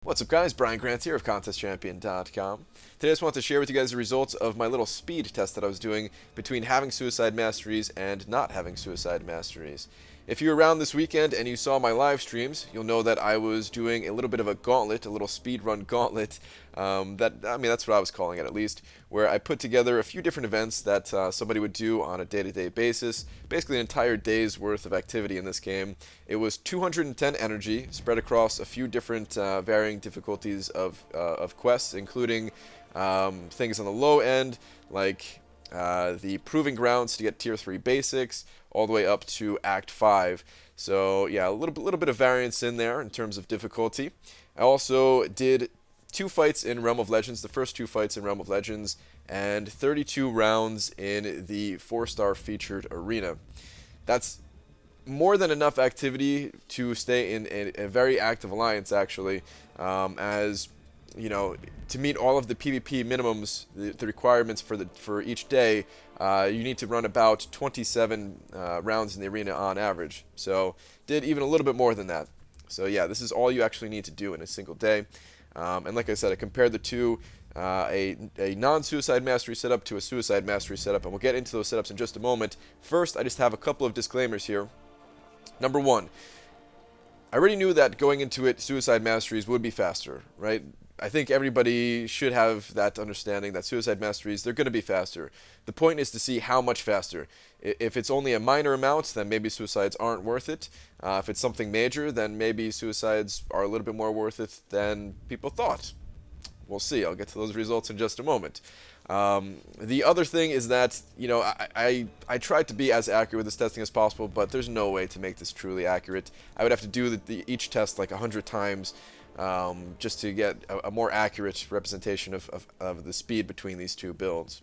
What's up, guys? Brian Grant here of ContestChampion.com. Today I just want to share with you guys the results of my little speed test that I was doing between having Suicide Masteries and not having Suicide Masteries. If you were around this weekend and you saw my live streams, you'll know that I was doing a little bit of a gauntlet, a little speed run gauntlet. That's what I was calling it, at least, where I put together a few different events that somebody would do on a day-to-day basis. Basically, an entire day's worth of activity in this game. It was 210 energy spread across a few different varying difficulties of quests, including things on the low end, like the Proving Grounds to get Tier 3 Basics, all the way up to Act 5. So yeah, a little bit of variance in there in terms of difficulty. I also did 2 fights in Realm of Legends, the first 2 fights in Realm of Legends, and 32 rounds in the 4-star featured arena. That's more than enough activity to stay in a very active alliance, actually, as you know, to meet all of the PvP minimums, the requirements for each day, you need to run about 27 rounds in the arena on average. So did even a little bit more than that. So yeah, this is all you actually need to do in a single day. And like I said, I compared the two, a non-Suicide Mastery setup to a Suicide Mastery setup, and we'll get into those setups in just a moment. First, I just have a couple of disclaimers here. Number one, I already knew that going into it, Suicide Masteries would be faster, right? I think everybody should have that understanding that Suicide Masteries, they're going to be faster. The point is to see how much faster. If it's only a minor amount, then maybe Suicides aren't worth it. If it's something major, then maybe Suicides are a little bit more worth it than people thought. We'll see. I'll get to those results in just a moment. The other thing is that, you know, I tried to be as accurate with this testing as possible, but there's no way to make this truly accurate. I would have to do each test like 100 times just to get a more accurate representation of the speed between these two builds.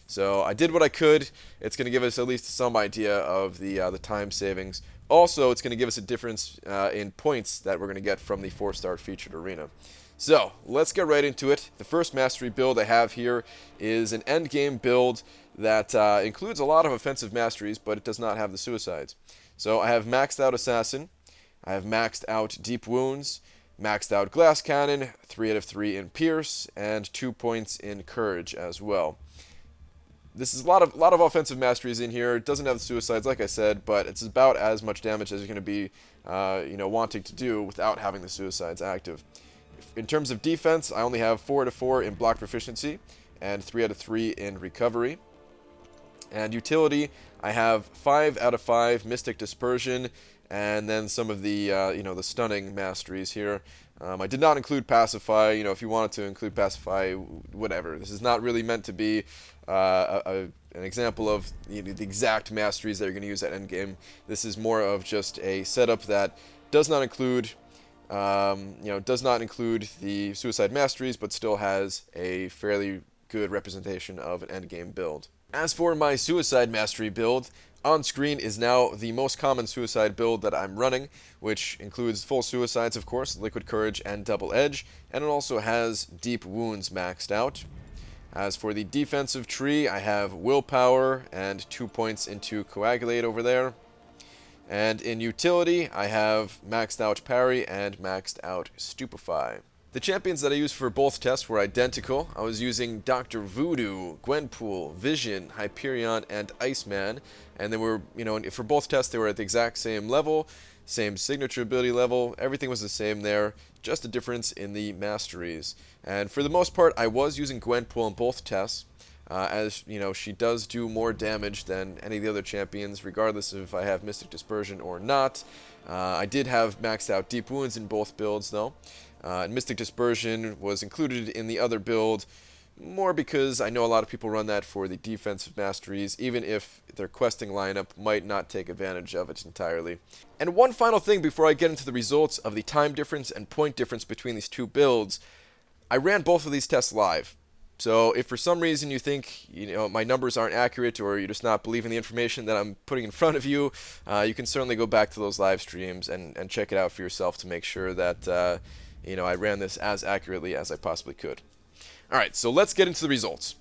So I did what I could. It's going to give us at least some idea of the time savings. Also, it's going to give us a difference in points that we're going to get from the 4-star featured arena. So, let's get right into it. The first mastery build I have here is an endgame build that includes a lot of offensive masteries, but it does not have the suicides. So I have maxed out Assassin, I have maxed out Deep Wounds, maxed out Glass Cannon, 3 out of 3 in Pierce, and 2 points in Courage as well. This is a lot of offensive masteries in here. It doesn't have the suicides, like I said, but it's about as much damage as you're going to be wanting to do without having the suicides active. In terms of defense, I only have 4 out of 4 in block proficiency and 3 out of 3 in recovery. And utility, I have 5 out of 5 Mystic Dispersion, and then some of the the stunning masteries here. I did not include Pacify. You know, if you wanted to include Pacify, whatever. This is not really meant to be an example of the exact masteries that you're going to use at endgame. This is more of just a setup that does not include the Suicide Masteries, but still has a fairly good representation of an endgame build. As for my Suicide Mastery build, on screen is now the most common Suicide build that I'm running, which includes full Suicides, of course, Liquid Courage, and Double Edge, and it also has Deep Wounds maxed out. As for the defensive tree, I have Willpower and 2 points into Coagulate over there. And in utility, I have maxed out Parry and maxed out Stupefy. The champions that I used for both tests were identical. I was using Dr. Voodoo, Gwenpool, Vision, Hyperion, and Iceman. And they were, for both tests, they were at the exact same level, same signature ability level. Everything was the same there, just a difference in the masteries. And for the most part, I was using Gwenpool in both tests. As you know, she does do more damage than any of the other champions, regardless of if I have Mystic Dispersion or not. I did have maxed out Deep Wounds in both builds, though. And Mystic Dispersion was included in the other build, more because I know a lot of people run that for the defensive masteries, even if their questing lineup might not take advantage of it entirely. And one final thing before I get into the results of the time difference and point difference between these two builds, I ran both of these tests live. So if for some reason you think my numbers aren't accurate, or you're just not believing the information that I'm putting in front of you, you can certainly go back to those live streams and check it out for yourself to make sure that I ran this as accurately as I possibly could. Alright, so let's get into the results.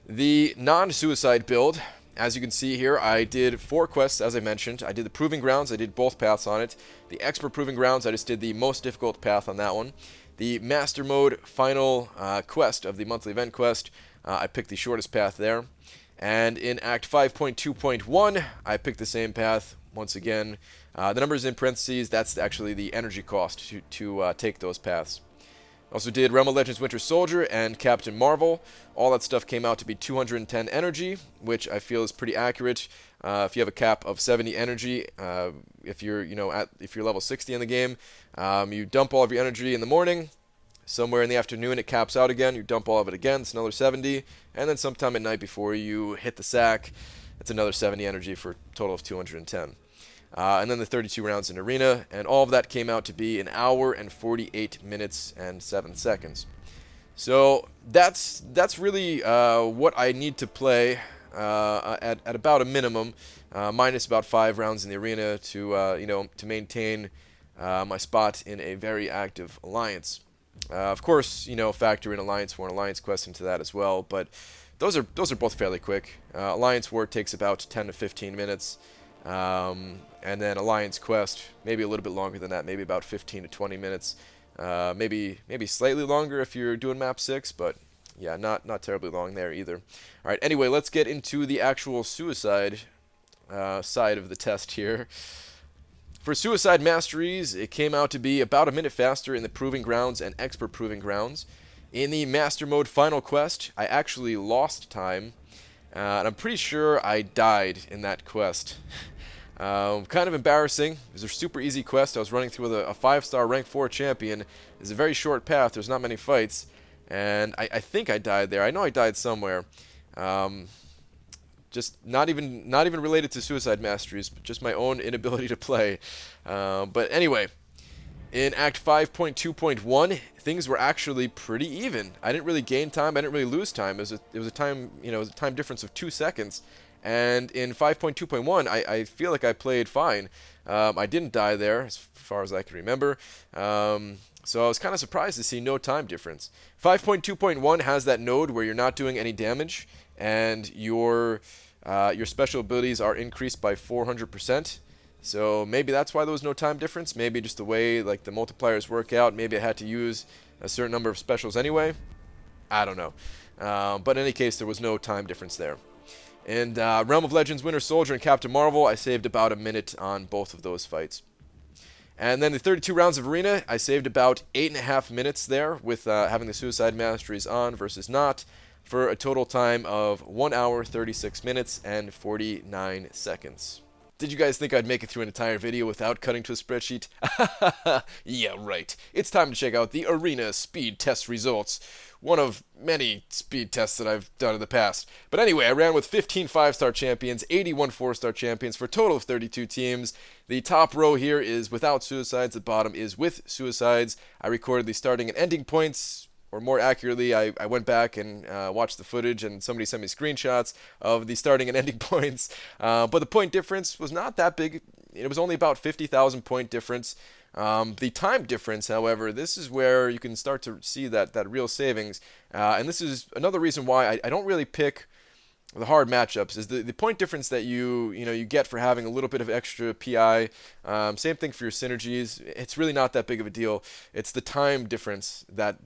The non-suicide build, as you can see here, I did 4 quests, as I mentioned. I did the Proving Grounds, I did both paths on it. The Expert Proving Grounds, I just did the most difficult path on that one. the Master Mode final quest of the monthly event quest, I picked the shortest path there. And in Act 5.2.1, I picked the same path once again. The numbers in parentheses, that's actually the energy cost to take those paths. Also did Realm of Legends Winter Soldier and Captain Marvel. All that stuff came out to be 210 energy, which I feel is pretty accurate. If you have a cap of 70 energy, if you're if you're level 60 in the game, you dump all of your energy in the morning. Somewhere in the afternoon it caps out again. You dump all of it again. It's another 70, and then sometime at night before you hit the sack, it's another 70 energy for a total of 210. And then the 32 rounds in Arena, and all of that came out to be 1 hour and 48 minutes and 7 seconds. So that's really what I need to play at about a minimum, minus about 5 rounds in the Arena to to maintain my spot in a very active alliance. Of course, factor in Alliance War and Alliance Quest into that as well, but those are both fairly quick. Alliance War takes about 10 to 15 minutes. And then Alliance Quest, maybe a little bit longer than that, maybe about 15 to 20 minutes. Maybe slightly longer if you're doing map 6, but yeah, not terribly long there either. All right, anyway, let's get into the actual Suicide side of the test here. For Suicide Masteries, it came out to be about a minute faster in the Proving Grounds and Expert Proving Grounds. In the Master Mode Final Quest, I actually lost time, and I'm pretty sure I died in that quest. Kind of embarrassing. It was a super easy quest. I was running through with a 5-star rank 4 champion. It's a very short path. There's not many fights. And I think I died there. I know I died somewhere. Just not even related to Suicide Masteries, but just my own inability to play. But anyway, in Act 5.2.1, things were actually pretty even. I didn't really gain time. I didn't really lose time. It was a time difference of 2 seconds. And in 5.2.1, I feel like I played fine. I didn't die there, as far as I can remember. So I was kind of surprised to see no time difference. 5.2.1 has that node where you're not doing any damage, and your special abilities are increased by 400%. So maybe that's why there was no time difference. Maybe just the way the multipliers work out. Maybe I had to use a certain number of specials anyway. I don't know. But in any case, there was no time difference there. And Realm of Legends Winter Soldier and Captain Marvel, I saved about a minute on both of those fights. And then the 32 rounds of Arena, I saved about 8.5 minutes there with having the Suicide Masteries on versus not, for a total time of 1 hour, 36 minutes, and 49 seconds. Did you guys think I'd make it through an entire video without cutting to a spreadsheet? Yeah, right. It's time to check out the Arena speed test results. One of many speed tests that I've done in the past. But anyway, I ran with 15 5-star champions, 81 4-star champions for a total of 32 teams. The top row here is without suicides, the bottom is with suicides. I recorded the starting and ending points, or more accurately, I went back and watched the footage, and somebody sent me screenshots of the starting and ending points. But the point difference was not that big. It was only about 50,000 point difference. The time difference, however, this is where you can start to see that real savings. And this is another reason why I don't really pick the hard matchups, is the point difference that you get for having a little bit of extra PI. Same thing for your synergies. It's really not that big of a deal. It's the time difference that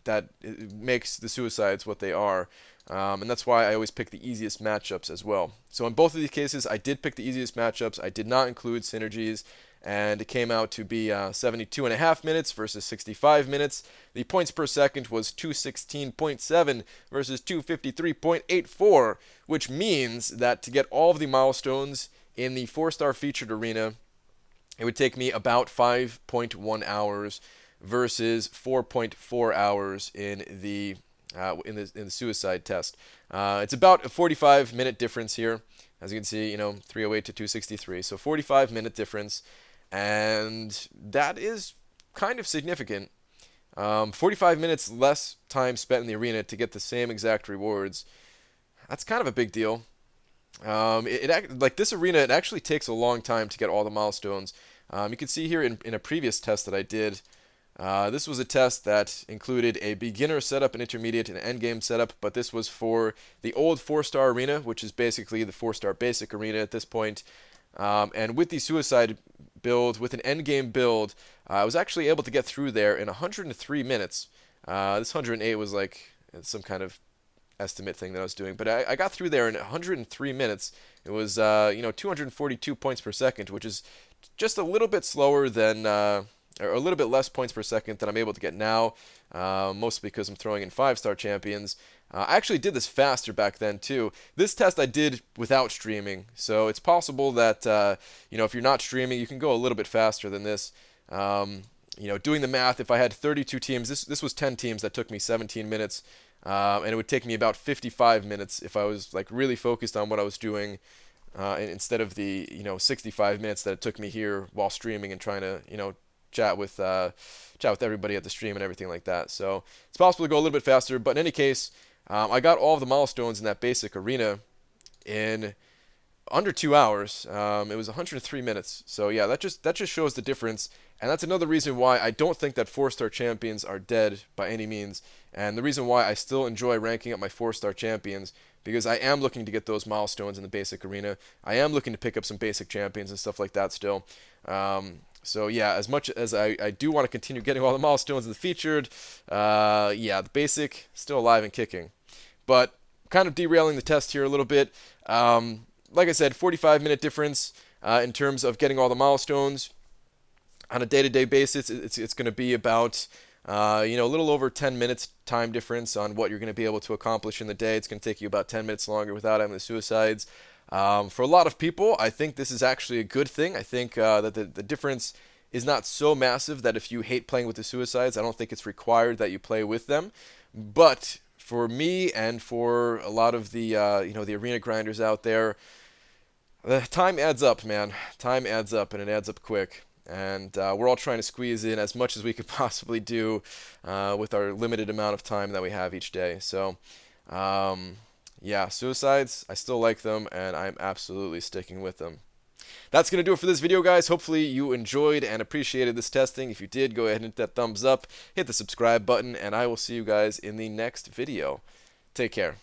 makes the suicides what they are. And that's why I always pick the easiest matchups as well. So in both of these cases, I did pick the easiest matchups. I did not include synergies, and it came out to be 72.5 minutes versus 65 minutes. The points per second was 216.7 versus 253.84, which means that to get all of the milestones in the 4-star featured arena, it would take me about 5.1 hours versus 4.4 hours in the suicide test. It's about a 45-minute difference here. As you can see, 308 to 263. So 45-minute difference. And that is kind of significant. 45 minutes less time spent in the arena to get the same exact rewards. That's kind of a big deal. Like this arena, it actually takes a long time to get all the milestones. You can see here in a previous test that I did, this was a test that included a beginner setup, an intermediate, and an endgame setup, but this was for the old 4-star arena, which is basically the 4-star basic arena at this point. And with the suicide build with an endgame build. I was actually able to get through there in 103 minutes. This 108 was like some kind of estimate thing that I was doing, but I got through there in 103 minutes. It was 242 points per second, which is just a little bit slower than, or a little bit less points per second than I'm able to get now, mostly because I'm throwing in 5-star champions. I actually did this faster back then too. This test I did without streaming, so it's possible that if you're not streaming, you can go a little bit faster than this. Doing the math, if I had 32 teams, this was 10 teams that took me 17 minutes, and it would take me about 55 minutes if I was like really focused on what I was doing, instead of the 65 minutes that it took me here while streaming and trying to chat with everybody at the stream and everything like that. So it's possible to go a little bit faster, but in any case, I got all of the milestones in that basic arena in under 2 hours. It was 103 minutes. So yeah, that just shows the difference, and that's another reason why I don't think that 4-star champions are dead by any means, and the reason why I still enjoy ranking up my 4-star champions, because I am looking to get those milestones in the basic arena. I am looking to pick up some basic champions and stuff like that still. So yeah, as much as I do want to continue getting all the milestones in the featured, the basic still alive and kicking. But kind of derailing the test here a little bit. Like I said, 45-minute difference in terms of getting all the milestones. On a day-to-day basis, it's going to be about a little over 10 minutes time difference on what you're going to be able to accomplish in the day. It's going to take you about 10 minutes longer without having the suicides. For a lot of people, I think this is actually a good thing. I think that the difference is not so massive that if you hate playing with the suicides, I don't think it's required that you play with them. But for me and for a lot of the the arena grinders out there, the time adds up, man. Time adds up, and it adds up quick. And we're all trying to squeeze in as much as we could possibly do with our limited amount of time that we have each day. So, yeah, suicides, I still like them, and I'm absolutely sticking with them. That's going to do it for this video, guys. Hopefully you enjoyed and appreciated this testing. If you did, go ahead and hit that thumbs up, hit the subscribe button, and I will see you guys in the next video. Take care.